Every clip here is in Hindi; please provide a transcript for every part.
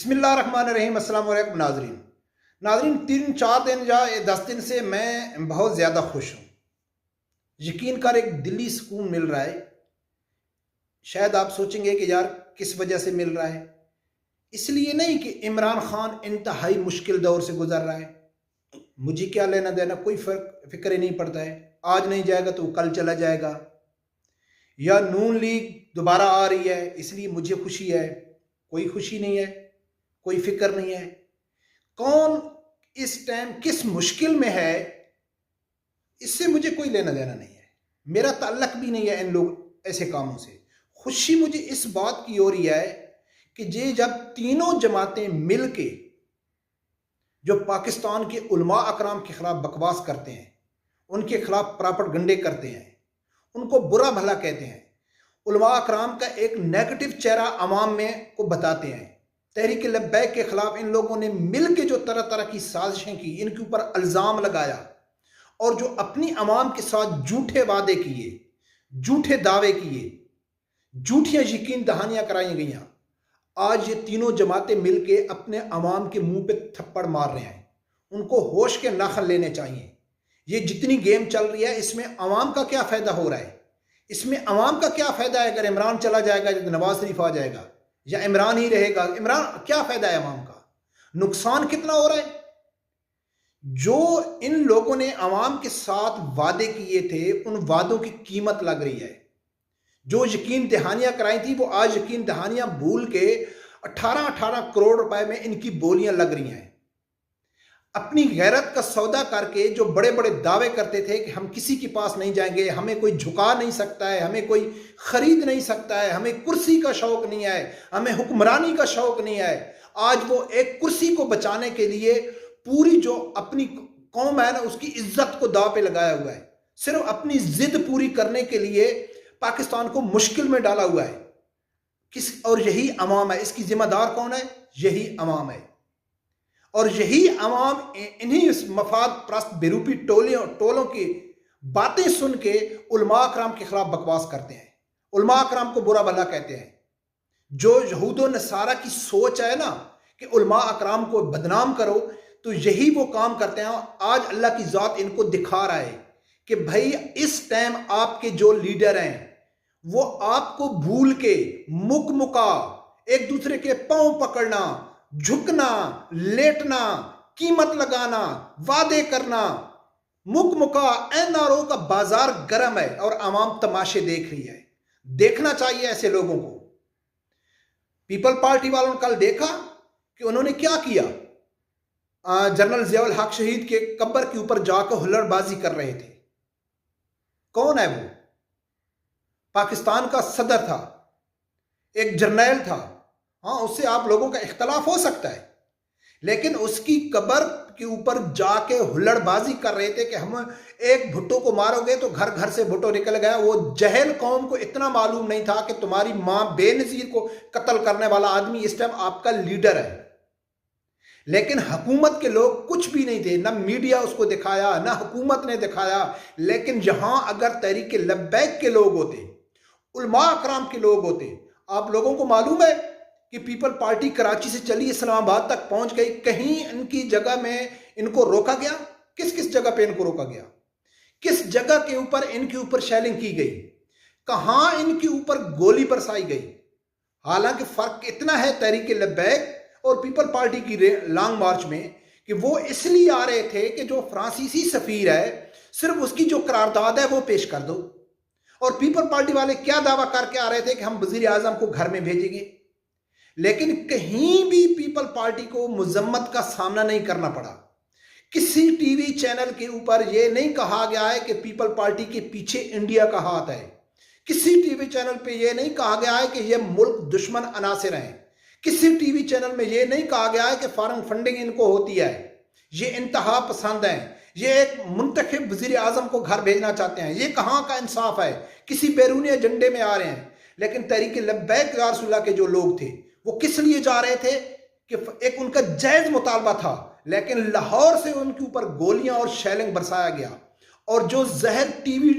बिस्मिल्लाहिर्रहमानिर्रहीम। अस्सलाम वालेकुम नाजरीन। नाजरीन 3-4 दिन या 10 दिन से मैं बहुत ज़्यादा खुश हूँ। यकीन कर एक दिली सुकून मिल रहा है। शायद आप सोचेंगे कि यार किस वजह से मिल रहा है। इसलिए नहीं कि इमरान खान इंतहाई मुश्किल दौर से गुजर रहा है, मुझे क्या लेना देना, कोई फिक्र ही नहीं पड़ता है। आज नहीं जाएगा तो कल चला जाएगा, या नून लीग दोबारा आ रही है इसलिए मुझे खुशी है। कोई खुशी नहीं है, कोई फिक्र नहीं है। कौन इस टाइम किस मुश्किल में है, इससे मुझे कोई लेना देना नहीं है। मेरा ताल्लुक भी नहीं है इन लोग ऐसे कामों से। खुशी मुझे इस बात की हो रही है कि ये जब तीनों जमातें मिल के जो पाकिस्तान के उलमा अकराम के खिलाफ बकवास करते हैं, उनके खिलाफ प्रोपेगेंडे करते हैं, उनको बुरा भला कहते हैं, उलमा अकराम का एक नेगेटिव चेहरा अवाम में को बताते हैं। तहरीक लब्बैक के खिलाफ इन लोगों ने मिल के जो तरह तरह की साजिशें की, इनके ऊपर इल्ज़ाम लगाया और जो अपनी अवाम के साथ झूठे वादे किए, झूठे दावे किए, झूठियां यकीन दहानियां कराई गई, आज ये तीनों जमातें मिलके अपने अवाम के मुंह पे थप्पड़ मार रहे हैं। उनको होश के नाखन लेने चाहिए। ये जितनी गेम चल रही है इसमें अवाम का क्या फ़ायदा हो रहा है? इसमें अवाम का क्या फ़ायदा है? अगर इमरान चला जाएगा तो नवाज शरीफ आ जाएगा, या इमरान ही रहेगा, इमरान क्या फ़ायदा है अवाम का? नुकसान कितना हो रहा है? जो इन लोगों ने अवाम के साथ वादे किए थे उन वादों की कीमत लग रही है। जो यकीन दहानियां कराई थी वो आज यकीन दहानियां भूल के 18-18 करोड़ रुपए में इनकी बोलियां लग रही हैं। अपनी गैरत का सौदा करके जो बड़े बड़े दावे करते थे कि हम किसी के पास नहीं जाएंगे, हमें कोई झुका नहीं सकता है, हमें कोई खरीद नहीं सकता है, हमें कुर्सी का शौक नहीं है, हमें हुक्मरानी का शौक नहीं है, आज वो एक कुर्सी को बचाने के लिए पूरी जो अपनी कौम है ना उसकी इज्जत को दाव पे लगाया हुआ है। सिर्फ अपनी जिद पूरी करने के लिए पाकिस्तान को मुश्किल में डाला हुआ है। और यही अवाम है, इसकी जिम्मेदार कौन है? यही अवाम है। और यही अवाम इन्हीं मफाद प्रस्त बेरूपी टोलों की बातें सुन के उलमा अकराम के खिलाफ बकवास करते हैं, उलमा अकराम को बुरा भला कहते हैं। जो यहूद व नसारा की सोच है ना कि उलमा अकराम को बदनाम करो, तो यही वो काम करते हैं। आज अल्लाह की ज़ात इनको दिखा रहा है कि भाई इस टाइम आपके जो लीडर हैं वो आपको भूल के मुक मुका एक दूसरे के पांव पकड़ना, झुकना, लेटना, कीमत लगाना, वादे करना, मुक मुका एनआरओ का बाजार गर्म है और आवाम तमाशे देख रही है। देखना चाहिए ऐसे लोगों को। पीपल पार्टी वालों ने कल देखा कि उन्होंने क्या किया। जनरल ज़ियाउल हक शहीद के कब्र के ऊपर जाकर हुल्लड़बाजी कर रहे थे। कौन है वो? पाकिस्तान का सदर था, एक जर्नैल था। हाँ, उससे आप लोगों का इख्तलाफ हो सकता है, लेकिन उसकी कब्र के ऊपर जाके हुल्लड़बाजी कर रहे थे कि हम एक भुट्टो को मारोगे तो घर घर से भुट्टो निकल गया। वो जहल कौम को इतना मालूम नहीं था कि तुम्हारी मां बेनजीर को कत्ल करने वाला आदमी इस टाइम आपका लीडर है। लेकिन हुकूमत के लोग कुछ भी नहीं थे, ना मीडिया उसको दिखाया, ना हुकूमत ने दिखाया। लेकिन यहां अगर तहरीक लब्बैक के लोग होते, उलमा अकराम के लोग होते, आप लोगों को मालूम है कि पीपल पार्टी कराची से चली इस्लामाबाद तक पहुंच गई, कहीं इनकी जगह में इनको रोका गया? किस किस जगह पे इनको रोका गया? किस जगह के ऊपर इनके ऊपर शेलिंग की गई? कहां इनके ऊपर गोली बरसाई गई? हालांकि फर्क इतना है तहरीक लब्बैक और पीपल पार्टी की लॉन्ग मार्च में कि वो इसलिए आ रहे थे कि जो फ्रांसीसी सफीर है सिर्फ उसकी जो करारदाद है वो पेश कर दो। और पीपल पार्टी वाले क्या दावा करके आ रहे थे कि हम वजीर आजम को घर में भेजेंगे। लेकिन कहीं भी पीपल पार्टी को मुजम्मत का सामना नहीं करना पड़ा। किसी टीवी चैनल के ऊपर यह नहीं कहा गया है कि पीपल पार्टी के पीछे इंडिया का हाथ है। किसी टीवी चैनल पे यह नहीं कहा गया है कि यह मुल्क दुश्मन अनासिर हैं। किसी टीवी चैनल में यह नहीं कहा गया है कि फॉरेन फंडिंग इनको होती है, ये इंतहा पसंद हैं, ये एक मुंतखब वजीर आजम को घर भेजना चाहते हैं। ये कहाँ का इंसाफ है? किसी बैरूनी एजेंडे में आ रहे हैं। लेकिन तहरीक लब्बैक या रसूलुल्लाह के जो लोग थे वो किस लिए जा रहे थे कि एक उनका जायज मुतालबा था, लेकिन लाहौर से उनके ऊपर गोलियां और शेलिंग बरसाया गया और जो जहर टीवी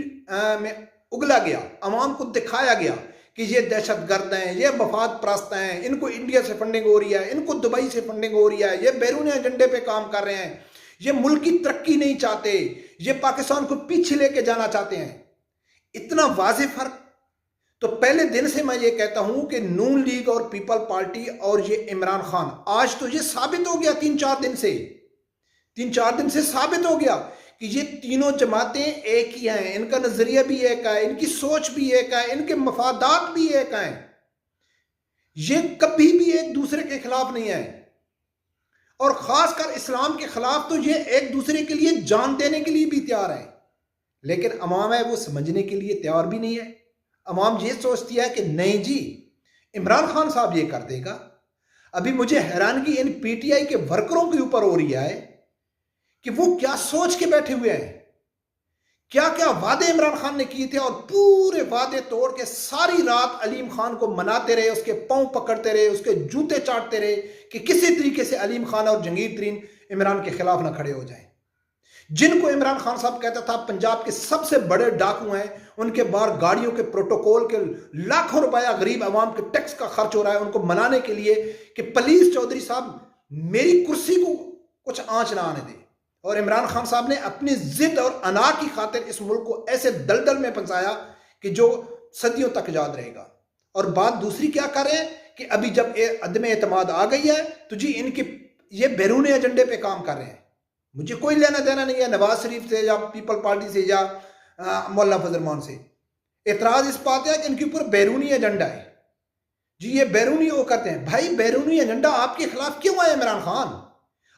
में उगला गया, अवाम को दिखाया गया कि ये दहशतगर्द हैं, ये मफाद परस्त हैं, इनको इंडिया से फंडिंग हो रही है, इनको दुबई से फंडिंग हो रही है, ये बैरूनी एजेंडे पे काम कर रहे हैं, ये मुल्क की तरक्की नहीं चाहते, ये पाकिस्तान को पीछे लेके जाना चाहते हैं। इतना वाज़ेह फर्क। तो पहले दिन से मैं ये कहता हूं कि नून लीग और पीपल पार्टी और ये इमरान खान, आज तो ये साबित हो गया, 3-4 दिन से साबित हो गया कि ये तीनों जमातें एक ही हैं, इनका नजरिया भी एक है, इनकी सोच भी एक है, इनके मफादात भी एक हैं। ये कभी भी एक दूसरे के खिलाफ नहीं है, और खासकर इस्लाम के खिलाफ तो ये एक दूसरे के लिए जान देने के लिए भी तैयार है। लेकिन अवाम है वो समझने के लिए तैयार भी नहीं है। अवाम ये सोचती है कि नहीं जी, इमरान खान साहब ये कर देगा। अभी मुझे हैरानगी इन पीटीआई के वर्करों के ऊपर हो रही है कि वो क्या सोच के बैठे हुए हैं, क्या क्या वादे इमरान खान ने किए थे, और पूरे वादे तोड़ के सारी रात अलीम खान को मनाते रहे, उसके पांव पकड़ते रहे, उसके जूते चाटते रहे कि किसी तरीके से अलीम खान और जंगीर तरीन इमरान के खिलाफ ना खड़े हो जाएं। जिनको इमरान खान साहब कहता था पंजाब के सबसे बड़े डाकू हैं, उनके बाहर गाड़ियों के प्रोटोकॉल के लाखों रुपया गरीब आवाम के टैक्स का खर्च हो रहा है उनको मनाने के लिए कि प्लीज चौधरी साहब मेरी कुर्सी को कुछ आंच ना आने दे। और इमरान खान साहब ने अपनी जिद और अना की खातिर इस मुल्क को ऐसे दलदल में फंसाया कि जो सदियों तक याद रहेगा। और बात दूसरी क्या कर रहे हैं कि अभी जब अदम एतमाद आ गई है तो जी इनके ये बैरूनी एजेंडे पे काम कर रहे हैं। मुझे कोई लेना देना नहीं है नवाज शरीफ से या पीपल पार्टी से या मौलाना फजल रहमान से। एतराज इस बात है कि इनके ऊपर बैरूनी एजेंडा है जी, ये बैरूनी वो करते हैं। भाई बैरूनी एजेंडा आपके खिलाफ क्यों है इमरान खान?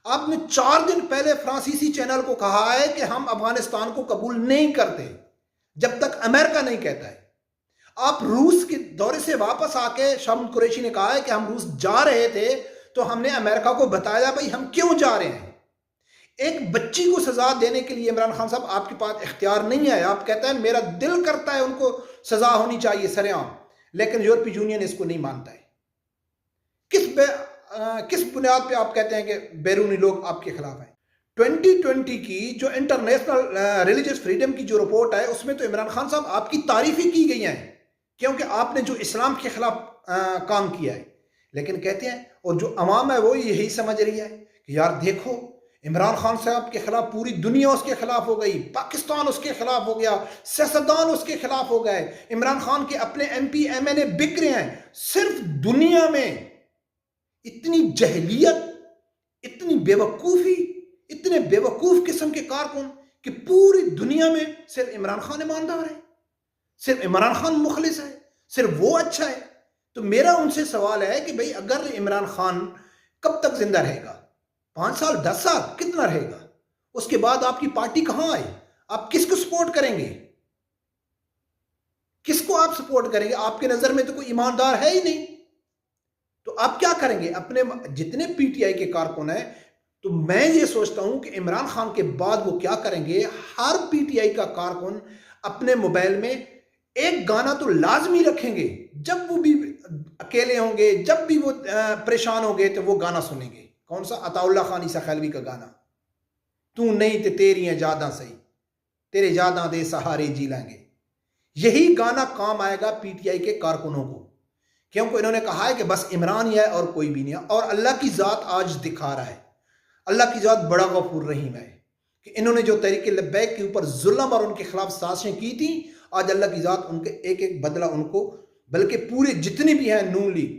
आपने 4 दिन पहले फ्रांसीसी चैनल को कहा है कि हम अफगानिस्तान को कबूल नहीं करते जब तक अमेरिका नहीं कहता है। आप रूस के दौरे से वापस आके शामिद कुरैशी ने कहा है कि हम रूस जा रहे थे तो हमने अमेरिका को बताया भाई हम क्यों जा रहे हैं। एक बच्ची को सजा देने के लिए इमरान खान साहब आपके पास इख्तियार नहीं है। आप कहते हैं मेरा दिल करता है उनको सजा होनी चाहिए सरेआम, लेकिन यूरोपीय यूनियन इसको नहीं मानता है। किस बुनियाद पे आप कहते हैं कि बैरूनी लोग आपके खिलाफ हैं? 2020 की जो इंटरनेशनल रिलीजियस फ्रीडम की जो रिपोर्ट है उसमें तो इमरान खान साहब आपकी तारीफें की गई हैं क्योंकि आपने जो इस्लाम के खिलाफ काम किया है। लेकिन कहते हैं और जो अवाम है वो यही समझ रही है कि यार देखो इमरान खान साहब के खिलाफ पूरी दुनिया उसके खिलाफ हो गई, पाकिस्तान उसके खिलाफ हो गया, सियासतदान उसके खिलाफ हो गए, इमरान खान के अपने एमपी एमएनए बिक रहे हैं। सिर्फ दुनिया में इतनी जहलियत, इतनी बेवकूफ़ी, इतने बेवकूफ़ किस्म के कारकुन कि पूरी दुनिया में सिर्फ इमरान खान ईमानदार है, सिर्फ इमरान खान मुखलिस है, सिर्फ वो अच्छा है। तो मेरा उनसे सवाल है कि भाई अगर इमरान खान कब तक जिंदा रहेगा? 5 साल, 10 साल, कितना रहेगा? उसके बाद आपकी पार्टी कहां आई? आप किसको सपोर्ट करेंगे? किसको आप सपोर्ट करेंगे? आपके नजर में तो कोई ईमानदार है ही नहीं, तो आप क्या करेंगे? अपने जितने पीटीआई के कारकुन हैं, तो मैं ये सोचता हूं कि इमरान खान के बाद वो क्या करेंगे। हर पीटीआई का कारकुन अपने मोबाइल में एक गाना तो लाजमी रखेंगे, जब वो भी अकेले होंगे, जब भी वो परेशान होंगे तो वो गाना सुनेंगे। कौन सा? अताउल्ला खान ईसा खैलवी का गाना, तू नहीं ते तेरी यादां सही, तेरे यादां दे सहारे जी लेंगे। यही गाना काम आएगा पीटीआई के कारकुनों को, क्योंकि इन्होंने कहा है कि बस इमरान ही है और कोई भी नहीं है। और अल्लाह की ज़ात आज दिखा रहा है, अल्लाह की ज़ात बड़ा गफूर रहीम है कि इन्होंने जो तरीके लब्बैक के ऊपर जुल्म और उनके खिलाफ साजिशें की थी, आज अल्लाह की ज़ात उनके एक एक बदला उनको, बल्कि पूरे जितनी भी हैं नून लीग,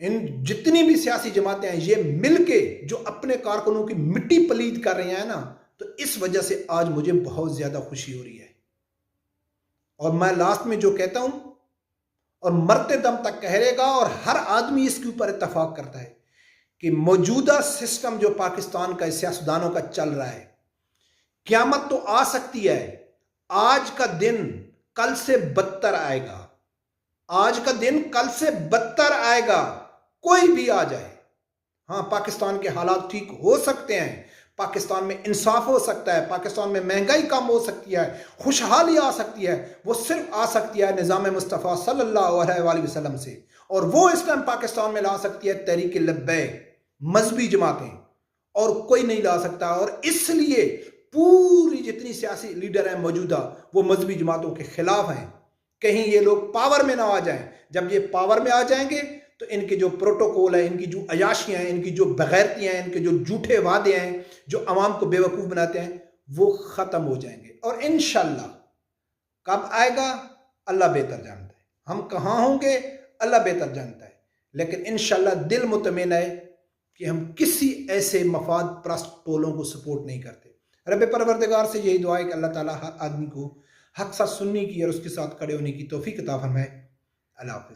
इन जितनी भी सियासी जमातें हैं, ये मिलके जो अपने कारकुनों की मिट्टी पलीद कर रहे हैं ना, तो इस वजह से आज मुझे बहुत ज्यादा खुशी हो रही है। और मैं लास्ट में जो कहता हूं और मरते दम तक कह रहेगा, और हर आदमी इसके ऊपर इत्तफाक करता है कि मौजूदा सिस्टम जो पाकिस्तान का सियासतदानों का चल रहा है, क़यामत तो आ सकती है, आज का दिन कल से बदतर आएगा, आज का दिन कल से बदतर आएगा, कोई भी आ जाए। हाँ, पाकिस्तान के हालात ठीक हो सकते हैं, पाकिस्तान में इंसाफ हो सकता है, पाकिस्तान में महंगाई कम हो सकती है, खुशहाली आ सकती है। वो सिर्फ आ सकती है निज़ाम मुस्तफ़ा सल्लल्लाहु अलैहि वसल्लम से, और वो इस टाइम पाकिस्तान में ला सकती है तहरीक लब्बैक, मजहबी जमातें, और कोई नहीं ला सकता। और इसलिए पूरी जितनी सियासी लीडर हैं मौजूदा, वो मजहबी जमातों के खिलाफ हैं। कहीं ये लोग पावर में ना आ जाएं। जब ये पावर में आ जाएंगे तो इनके जो प्रोटोकॉल है, इनकी जो अयाशियां हैं, इनकी जो बगैरतियां हैं, इनके जो झूठे वादे हैं, जो अवाम को बेवकूफ़ बनाते हैं, वो ख़त्म हो जाएंगे। और इंशाल्लाह कब आएगा अल्लाह बेहतर जानता है, हम कहाँ होंगे अल्लाह बेहतर जानता है, लेकिन इंशाल्लाह दिल मुतमईन है कि हम किसी ऐसे मफाद प्रस्त टोलों को सपोर्ट नहीं करते। रब परवरदिगार से यही दुआ है कि अल्लाह ताला हर आदमी को हक साथ सुनने की और उसके साथ खड़े होने की तौफीक अता फरमाए। अल्लाह हाफ़िज़।